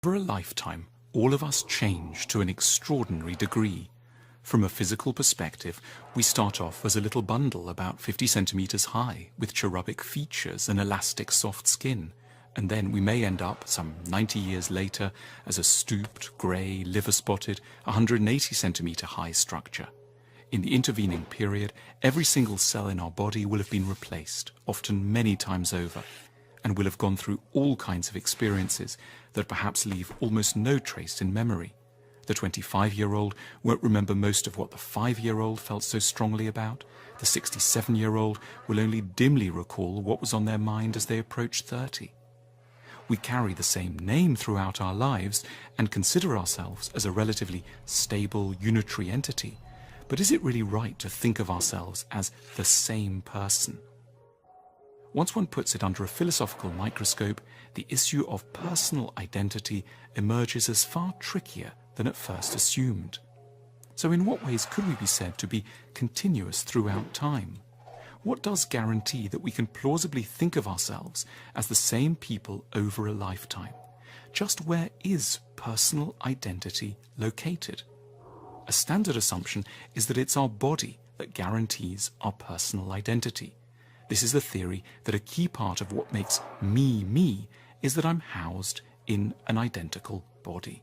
Over a lifetime, all of us change to an extraordinary degree. From a physical perspective, we start off as a little bundle about 50 centimeters high, with cherubic features and elastic soft skin. And then we may end up, some 90 years later, as a stooped, grey, liver-spotted, 180 centimeter high structure. In the intervening period, every single cell in our body will have been replaced, often many times over, and will have gone through all kinds of experiences that perhaps leave almost no trace in memory. The 25-year-old won't remember most of what the 5-year-old felt so strongly about. The 67-year-old will only dimly recall what was on their mind as they approached 30. We carry the same name throughout our lives and consider ourselves as a relatively stable, unitary entity. But is it really right to think of ourselves as the same person? Once one puts it under a philosophical microscope, the issue of personal identity emerges as far trickier than at first assumed. So in what ways could we be said to be continuous throughout time? What does guarantee that we can plausibly think of ourselves as the same people over a lifetime? Just where is personal identity located? A standard assumption is that it's our body that guarantees our personal identity. This is the theory that a key part of what makes me me is that I'm housed in an identical body.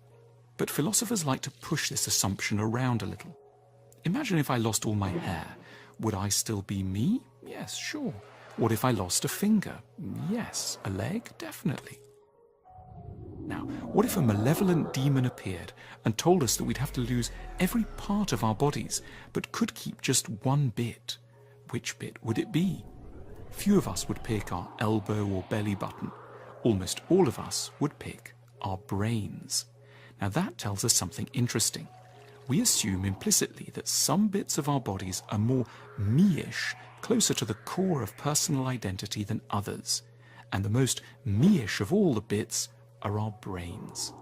But philosophers like to push this assumption around a little. Imagine if I lost all my hair. Would I still be me? Yes, sure. What if I lost a finger? Yes. A leg? Definitely. Now, what if a malevolent demon appeared and told us that we'd have to lose every part of our bodies, but could keep just one bit? Which bit would it be? Few of us would pick our elbow or belly button. Almost all of us would pick our brains. Now that tells us something interesting. We assume implicitly that some bits of our bodies are more me-ish, closer to the core of personal identity than others. And the most me-ish of all the bits are our brains.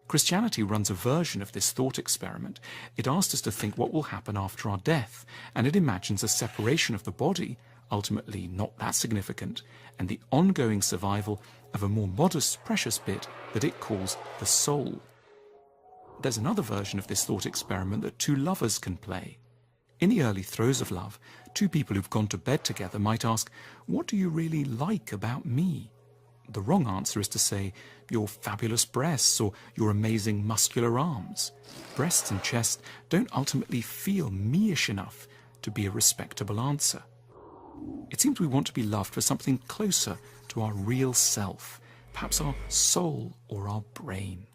Christianity runs a version of this thought experiment. It asks us to think what will happen after our death, and it imagines a separation of the body, ultimately not that significant, and the ongoing survival of a more modest, precious bit that it calls the soul. There's another version of this thought experiment that two lovers can play. In the early throes of love, two people who've gone to bed together might ask, "What do you really like about me?" The wrong answer is to say, "Your fabulous breasts," or "your amazing muscular arms." Breasts and chest don't ultimately feel me-ish enough to be a respectable answer. It seems we want to be loved for something closer to our real self, perhaps our soul or our brain.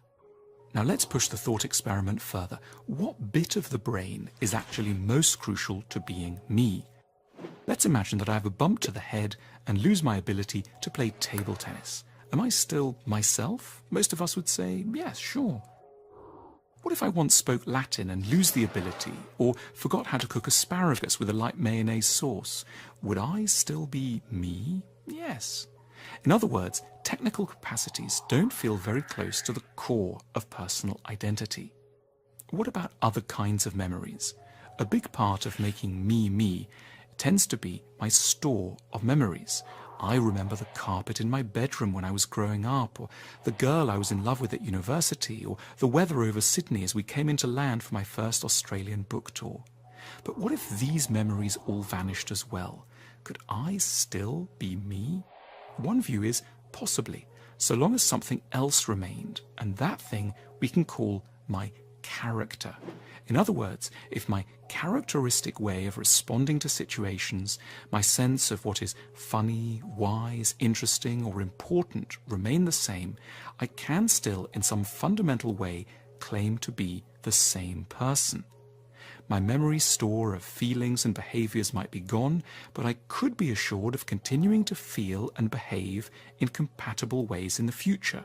Now let's push the thought experiment further. What bit of the brain is actually most crucial to being me? Let's imagine that I have a bump to the head and lose my ability to play table tennis. Am I still myself? Most of us would say, yes, sure. What if I once spoke Latin and lose the ability, or forgot how to cook asparagus with a light mayonnaise sauce? Would I still be me? Yes. In other words, technical capacities don't feel very close to the core of personal identity. What about other kinds of memories? A big part of making me me tends to be my store of memories. I remember the carpet in my bedroom when I was growing up, or the girl I was in love with at university, or the weather over Sydney as we came into land for my first Australian book tour. But what if these memories all vanished as well? Could I still be me? One view is possibly, so long as something else remained, and that thing we can call my character. In other words, if my characteristic way of responding to situations, my sense of what is funny, wise, interesting, or important remain the same, I can still, in some fundamental way, claim to be the same person. My memory store of feelings and behaviors might be gone, but I could be assured of continuing to feel and behave in compatible ways in the future.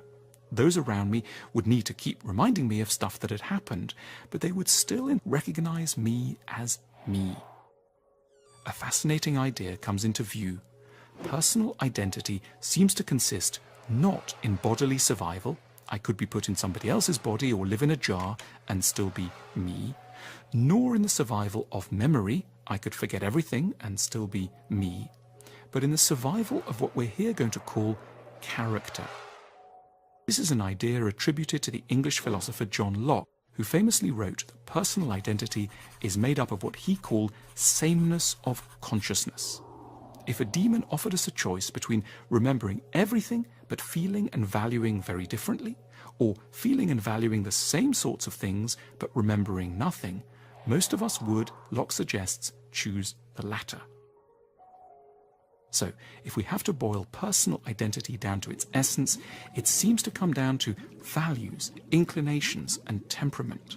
Those around me would need to keep reminding me of stuff that had happened, but they would still recognize me as me. A fascinating idea comes into view. Personal identity seems to consist not in bodily survival. I could be put in somebody else's body or live in a jar and still be me, nor in the survival of memory. I could forget everything and still be me, but in the survival of what we're here going to call character. This is an idea attributed to the English philosopher John Locke, who famously wrote that personal identity is made up of what he called sameness of consciousness. If a demon offered us a choice between remembering everything but feeling and valuing very differently, or feeling and valuing the same sorts of things but remembering nothing, most of us would, Locke suggests, choose the latter. So, if we have to boil personal identity down to its essence, it seems to come down to values, inclinations, and temperament.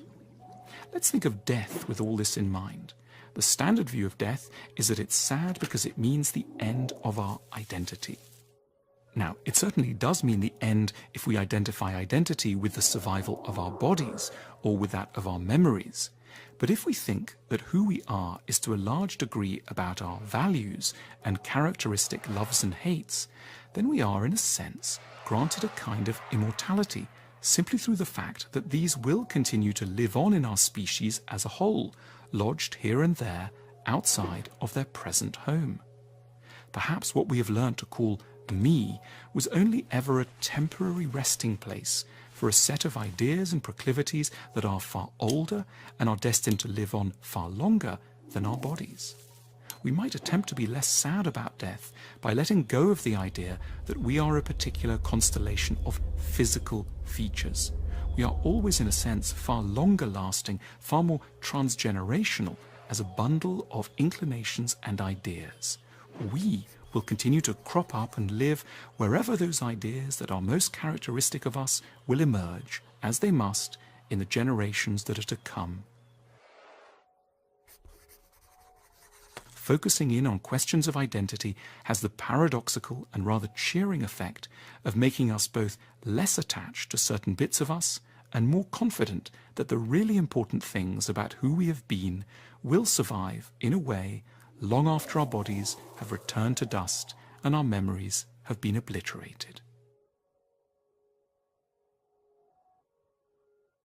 Let's think of death with all this in mind. The standard view of death is that it's sad because it means the end of our identity. Now, it certainly does mean the end if we identify identity with the survival of our bodies or with that of our memories. But if we think that who we are is to a large degree about our values and characteristic loves and hates, then we are, in a sense, granted a kind of immortality, simply through the fact that these will continue to live on in our species as a whole, lodged here and there outside of their present home. Perhaps what we have learned to call me was only ever a temporary resting place for a set of ideas and proclivities that are far older and are destined to live on far longer than our bodies. We might attempt to be less sad about death by letting go of the idea that we are a particular constellation of physical features. We are always, in a sense, far longer lasting, far more transgenerational as a bundle of inclinations and ideas. We will continue to crop up and live wherever those ideas that are most characteristic of us will emerge, as they must, in the generations that are to come. Focusing in on questions of identity has the paradoxical and rather cheering effect of making us both less attached to certain bits of us and more confident that the really important things about who we have been will survive, in a way, long after our bodies have returned to dust and our memories have been obliterated.